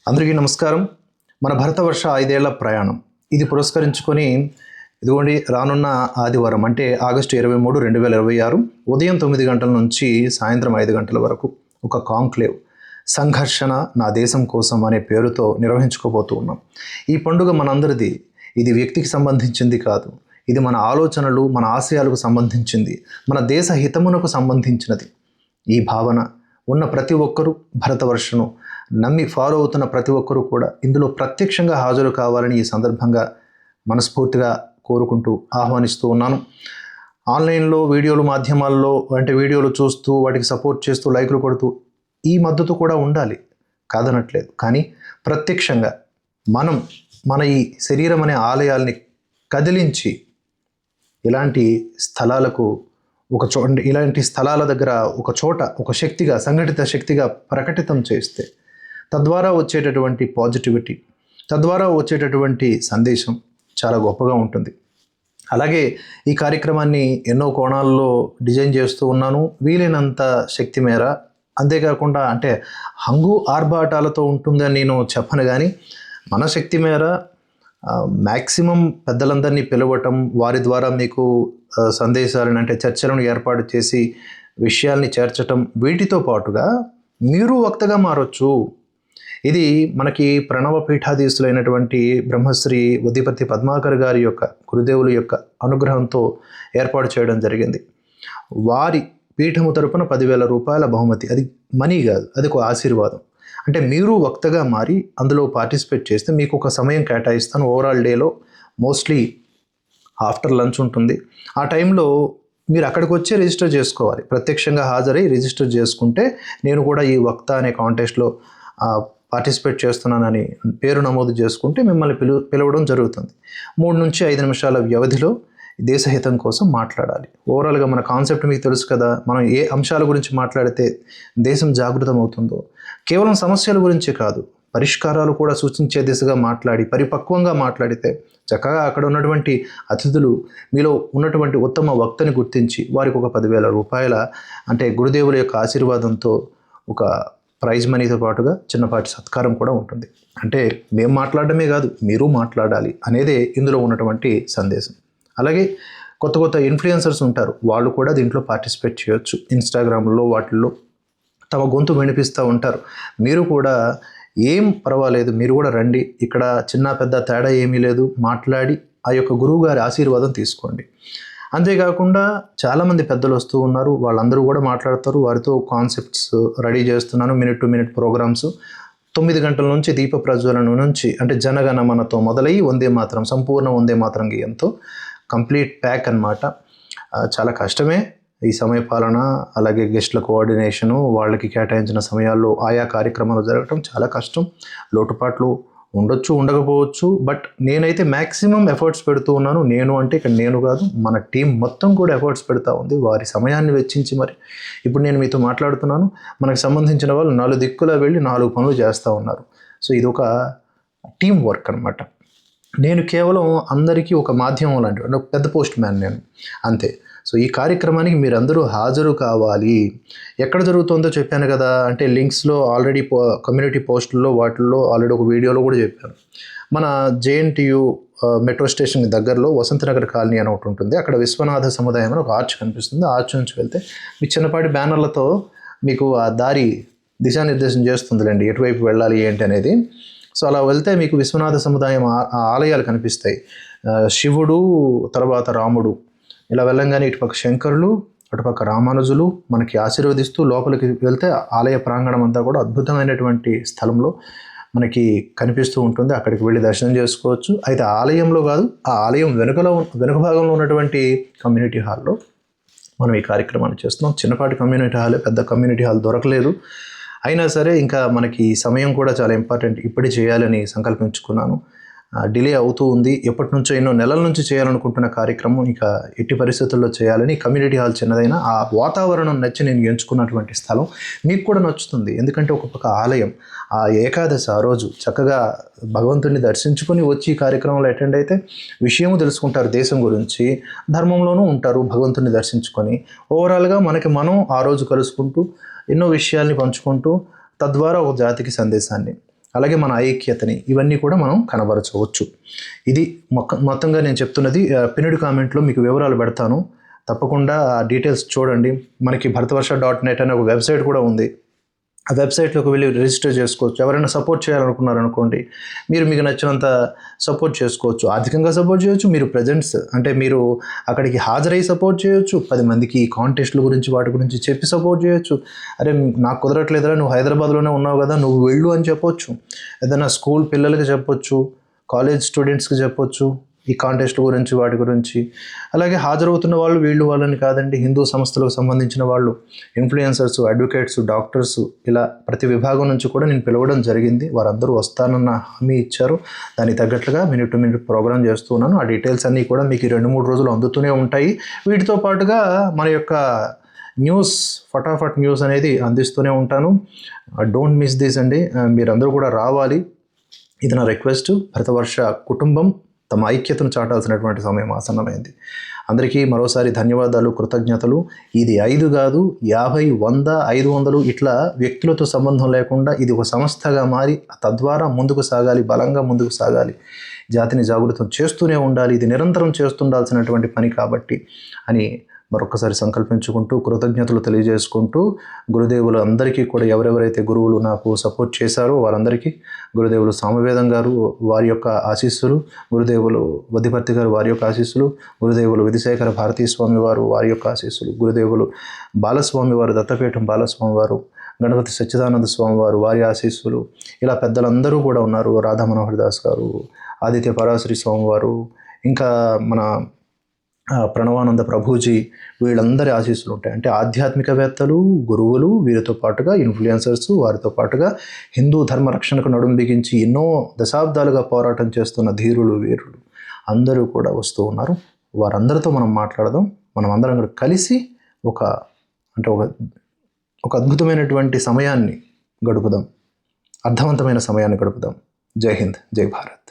అందరికీ నమస్కారం. మన భరతవర్ష 5 ఏళ్ల ప్రయాణం ఇది పురస్కరించుకొని ఇదిగోండి రానున్న ఆదివారం అంటే ఆగస్టు 23, 2026 ఉదయం 9 గంటల నుంచి సాయంత్రం 5 గంటల వరకు ఒక కాంక్లేవ్ సంఘర్షణ నా దేశం కోసం అనే పేరుతో నిర్వహించుకోబోతూ ఉన్నాం. ఈ పండుగ మనందరిది. ఇది వ్యక్తికి సంబంధించింది కాదు. ఇది మన ఆలోచనలు, మన ఆశయాలకు సంబంధించింది, మన దేశ హితమునకు సంబంధించినది. ఈ భావన ఉన్న ప్రతి ఒక్కరూ భరతవర్షను నమ్మి ఫాలో అవుతున్న ప్రతి ఒక్కరూ కూడా ఇందులో ప్రత్యక్షంగా హాజరు కావాలని ఈ సందర్భంగా మనస్ఫూర్తిగా కోరుకుంటూ ఆహ్వానిస్తూ ఉన్నాను. ఆన్లైన్లో వీడియోలు మాధ్యమాల్లో అంటే వీడియోలు చూస్తూ వాటికి సపోర్ట్ చేస్తూ లైకులు కొడుతూ ఈ మద్దతు కూడా ఉండాలి, కాదనట్లేదు. కానీ ప్రత్యక్షంగా మన ఈ శరీరం అనే ఆలయాల్ని కదిలించి ఇలాంటి స్థలాలకు ఇలాంటి స్థలాల దగ్గర ఒక చోట ఒక శక్తిగా, సంఘటిత శక్తిగా ప్రకటితం చేస్తే తద్వారా వచ్చేటటువంటి పాజిటివిటీ, తద్వారా వచ్చేటటువంటి సందేశం చాలా గొప్పగా ఉంటుంది. అలాగే ఈ కార్యక్రమాన్ని ఎన్నో కోణాల్లో డిజైన్ చేస్తూ ఉన్నాను, వీలైనంత శక్తి మేర. అంతేకాకుండా అంటే హంగు ఆర్భాటాలతో ఉంటుందని నేను చెప్పను, కానీ మన శక్తి మేర మ్యాక్సిమం పెద్దలందరినీ పిలవటం, వారి ద్వారా మీకు సందేశాలను అంటే చర్చలను ఏర్పాటు చేసి విషయాల్ని చేర్చటం, వీటితో పాటుగా మీరు వక్తగా మారొచ్చు. ఇది మనకి ప్రణవ పీఠాధీశులైనటువంటి బ్రహ్మశ్రీ ఉద్దిపర్తి పద్మాకర్ గారి యొక్క గురుదేవుల యొక్క అనుగ్రహంతో ఏర్పాటు చేయడం జరిగింది. వారి పీఠము తరపున 10,000 రూపాయల బహుమతి. అది మనీ కాదు, అది ఒక ఆశీర్వాదం. అంటే మీరు వక్తగా మారి అందులో పార్టిసిపేట్ చేస్తే మీకు ఒక సమయం కేటాయిస్తాను. ఓవరాల్ డేలో మోస్ట్లీ ఆఫ్టర్ లంచ్ ఉంటుంది. ఆ టైంలో మీరు అక్కడికి వచ్చి రిజిస్టర్ చేసుకోవాలి. ప్రత్యక్షంగా హాజరై రిజిస్టర్ చేసుకుంటే నేను కూడా ఈ వక్త అనే కాంటెస్ట్లో పార్టిసిపేట్ చేస్తున్నానని పేరు నమోదు చేసుకుంటే మిమ్మల్ని పిలవడం జరుగుతుంది. 3 నుంచి 5 నిమిషాల వ్యవధిలో దేశహితం కోసం మాట్లాడాలి. ఓవరాల్గా మన కాన్సెప్ట్ మీకు తెలుసు కదా. మనం ఏ అంశాల గురించి మాట్లాడితే దేశం జాగృతం అవుతుందో, కేవలం సమస్యల గురించి కాదు, పరిష్కారాలు కూడా సూచించే దిశగా మాట్లాడి పరిపక్వంగా మాట్లాడితే చక్కగా అక్కడ ఉన్నటువంటి అతిథులు మీలో ఉన్నటువంటి ఉత్తమ వక్తని గుర్తించి వారికి ఒక 10,000 రూపాయల అంటే గురుదేవుల యొక్క ఆశీర్వాదంతో ఒక ప్రైజ్ మనీతో పాటుగా చిన్నపాటి సత్కారం కూడా ఉంటుంది. అంటే మేము మాట్లాడడమే కాదు, మీరు మాట్లాడాలి అనేదే ఇందులో ఉన్నటువంటి సందేశం. అలాగే కొత్త కొత్త ఇన్ఫ్లుయెన్సర్స్ ఉంటారు, వాళ్ళు కూడా దీంట్లో పార్టిసిపేట్ చేయొచ్చు. ఇన్స్టాగ్రామ్లో వాటిల్లో తమ గొంతు వినిపిస్తూ ఉంటారు. మీరు కూడా ఏం పర్వాలేదు, మీరు కూడా రండి. ఇక్కడ చిన్న పెద్ద తేడా ఏమీ లేదు. మాట్లాడి ఆ యొక్క గురువు గారి ఆశీర్వాదం తీసుకోండి. అంతేకాకుండా చాలామంది పెద్దలు వస్తూ ఉన్నారు, వాళ్ళందరూ కూడా మాట్లాడతారు. వారితో కాన్సెప్ట్స్ రెడీ చేస్తున్నాను. మినిట్ టు మినిట్ ప్రోగ్రామ్స్ 9 గంటల నుంచి దీప ప్రజ్వలన నుంచి అంటే జనగణమనతో మొదలై వందే మాతరం, సంపూర్ణ వందే మాతరం గీయంతో కంప్లీట్ ప్యాక్ అన్నమాట. చాలా కష్టమే ఈ సమయ పాలన, అలాగే గెస్ట్ల కోఆర్డినేషను, వాళ్ళకి కేటాయించిన సమయాల్లో ఆయా కార్యక్రమాలు జరగటం చాలా కష్టం. లోటుపాట్లు ఉండొచ్చు, ఉండకపోవచ్చు. బట్ నేనైతే మ్యాక్సిమం ఎఫర్ట్స్ పెడుతూ ఉన్నాను. నేను అంటే ఇక్కడ నేను కాదు, మన టీం మొత్తం కూడా ఎఫర్ట్స్ పెడతా ఉంది, వారి సమయాన్ని వెచ్చించి. మరి ఇప్పుడు నేను మీతో మాట్లాడుతున్నాను, మనకు సంబంధించిన వాళ్ళు 4 దిక్కులా వెళ్ళి 4 పనులు చేస్తూ ఉన్నారు. సో ఇది ఒక టీం వర్క్ అనమాట. నేను కేవలం అందరికీ ఒక మాధ్యమం లాంటి ఒక పెద్ద పోస్ట్ మ్యాన్ నేను, అంతే. సో ఈ కార్యక్రమానికి మీరందరూ హాజరు కావాలి. ఎక్కడ జరుగుతుందో చెప్పాను కదా, అంటే లింక్స్లో ఆల్రెడీ కమ్యూనిటీ పోస్టుల్లో వాటిల్లో ఆల్రెడీ ఒక వీడియోలో కూడా చెప్పాను. మన JNTU మెట్రో స్టేషన్ దగ్గరలో వసంతనగర్ కాలనీ అని ఒకటి ఉంటుంది. అక్కడ విశ్వనాథ సముదాయం అని ఒక ఆర్చ్ కనిపిస్తుంది. ఆ ఆర్చ్ నుంచి వెళ్తే మీ చిన్నపాటి బ్యానర్లతో మీకు ఆ దారి దిశానిర్దేశం చేస్తుందిలేండి, ఎటువైపు వెళ్ళాలి ఏంటి అనేది. సో అలా వెళ్తే మీకు విశ్వనాథ సముదాయం ఆలయాలు కనిపిస్తాయి. శివుడు, తర్వాత రాముడు, ఇలా వెళ్ళంగానే ఇటుపక్క శంకరులు, అటుపక్క రామానుజులు మనకి ఆశీర్వదిస్తూ లోపలికి వెళ్తే ఆలయ ప్రాంగణం అంతా కూడా అద్భుతమైనటువంటి స్థలంలో మనకి కనిపిస్తూ ఉంటుంది. అక్కడికి వెళ్ళి దర్శనం చేసుకోవచ్చు. అయితే ఆలయంలో కాదు, ఆ ఆలయం వెనుక భాగంలో ఉన్నటువంటి కమ్యూనిటీ హాల్లో మనం ఈ కార్యక్రమాన్ని చేస్తున్నాం. చిన్నపాటి కమ్యూనిటీ హాలే, పెద్ద కమ్యూనిటీ హాల్ దొరకలేదు. అయినా సరే ఇంకా మనకి సమయం కూడా చాలా ఇంపార్టెంట్. ఇప్పుడే చేయాలని సంకల్పించుకున్నాను. డిలే అవుతూ ఉంది. ఎప్పటి నుంచో ఎన్నో నెలల నుంచి చేయాలనుకుంటున్న కార్యక్రమం ఇక ఎట్టి పరిస్థితుల్లో చేయాలని. కమ్యూనిటీ హాల్ చిన్నదైనా ఆ వాతావరణం నచ్చి నేను ఎంచుకున్నటువంటి స్థలం మీకు కూడా నచ్చుతుంది. ఎందుకంటే ఒక పక్క ఆలయం, ఆ ఏకాదశి ఆ రోజు చక్కగా భగవంతుడిని దర్శించుకొని వచ్చి ఈ కార్యక్రమంలో అటెండ్ అయితే విషయము తెలుసుకుంటారు, దేశం గురించి, ధర్మంలోనూ ఉంటారు, భగవంతుడిని దర్శించుకొని. ఓవరాల్గా మనం ఆ రోజు కలుసుకుంటూ ఎన్నో విషయాల్ని పంచుకుంటూ తద్వారా ఒక జాతికి సందేశాన్ని అలాగే మన ఐక్యతని ఇవన్నీ కూడా మనం కనబరచవచ్చు. ఇది మొత్తంగా నేను చెప్తున్నది. పిన్నుడి కామెంట్లో మీకు వివరాలు పెడతాను, తప్పకుండా ఆ డీటెయిల్స్ చూడండి. మనకి భరతవర్ష.net అనే ఒక వెబ్సైట్ కూడా ఉంది. ఆ వెబ్సైట్లోకి వెళ్ళి రిజిస్టర్ చేసుకోవచ్చు. ఎవరైనా సపోర్ట్ చేయాలనుకున్నారనుకోండి, మీకు నచ్చినంత సపోర్ట్ చేసుకోవచ్చు. ఆర్థికంగా సపోర్ట్ చేయొచ్చు, మీరు ప్రజెంట్స్ అంటే మీరు అక్కడికి హాజరై సపోర్ట్ చేయొచ్చు, 10 మందికి కాంటెస్ట్ల గురించి వాటి గురించి చెప్పి సపోర్ట్ చేయొచ్చు. అరే నాకు కుదరట్లేదురా, నువ్వు హైదరాబాద్లోనే ఉన్నావు కదా, నువ్వు వెళ్ళు అని చెప్పొచ్చు. ఏదైనా స్కూల్ పిల్లలకి చెప్పొచ్చు, కాలేజ్ స్టూడెంట్స్కి చెప్పొచ్చు ఈ కాంటెస్ట్ల గురించి వాటి గురించి. అలాగే హాజరవుతున్న వాళ్ళు వీళ్ళు వాళ్ళని కాదండి, హిందూ సంస్థలకు సంబంధించిన వాళ్ళు, ఇన్ఫ్లుయెన్సర్స్, అడ్వకేట్స్, డాక్టర్స్, ఇలా ప్రతి విభాగం నుంచి కూడా నేను పిలవడం జరిగింది. వారందరూ వస్తానన్న హామీ ఇచ్చారు. దానికి తగ్గట్లుగా మినిట్ టు మినిట్ ప్రోగ్రామ్ చేస్తున్నాను. ఆ డీటెయిల్స్ అన్నీ కూడా మీకు 2-3 రోజులు అందుతూనే ఉంటాయి. వీటితో పాటుగా మన యొక్క న్యూస్, ఫటాఫట్ న్యూస్ అనేది అందిస్తూనే ఉంటాను. డోంట్ మిస్ దిస్ అండి, మీరందరూ కూడా రావాలి. ఇది నా రిక్వెస్ట్. భరతవర్ష కుటుంబం తమ ఐక్యతను చాటాల్సినటువంటి సమయం ఆసన్నమైంది. అందరికీ మరోసారి ధన్యవాదాలు, కృతజ్ఞతలు. ఇది 5 కాదు, 50, 100, 500 ఇట్లా వ్యక్తులతో సంబంధం లేకుండా ఇది ఒక సంస్థగా మారి తద్వారా ముందుకు సాగాలి, బలంగా ముందుకు సాగాలి, జాతిని జాగృతం చేస్తూనే ఉండాలి. ఇది నిరంతరం చేస్తుండాల్సినటువంటి పని కాబట్టి అని మరొకసారి సంకల్పించుకుంటూ, కృతజ్ఞతలు తెలియజేసుకుంటూ, గురుదేవులు అందరికీ కూడా ఎవరెవరైతే గురువులు నాకు సపోర్ట్ చేశారో వారందరికీ, గురుదేవులు సామవేదం గారు వారి యొక్క ఆశీస్సులు, గురుదేవులు వద్దిపర్తి గారు వారి యొక్క ఆశీస్సులు, గురుదేవులు విధిశేఖర భారతీ స్వామి వారు వారి యొక్క ఆశీస్సులు, గురుదేవులు బాలస్వామి వారు దత్తపీఠం బాలస్వామి వారు, గణపతి సచ్చిదానంద స్వామి వారు వారి ఆశీస్సులు, ఇలా పెద్దలందరూ కూడా ఉన్నారు. రాధా మనోహర్ దాస్ గారు, ఆదిత్య పరాశరి స్వామి వారు, ఇంకా మన ప్రణవానంద ప్రభుజీ, వీళ్ళందరి ఆశీస్సులు ఉంటాయి. అంటే ఆధ్యాత్మికవేత్తలు, గురువులు, వీరితో పాటుగా ఇన్ఫ్లుయెన్సర్స్, వారితో పాటుగా హిందూ ధర్మ రక్షణకు నడుం బిగించి ఎన్నో దశాబ్దాలుగా పోరాటం చేస్తున్న ధీరులు, వీరులు అందరూ కూడా వస్తూ ఉన్నారు. వారందరితో మనం మాట్లాడదాం. మనం అందరం కూడా కలిసి ఒక అద్భుతమైనటువంటి సమయాన్ని గడుపుదాం, అర్థవంతమైన సమయాన్ని గడుపుదాం. జై హింద్, జై భారత్.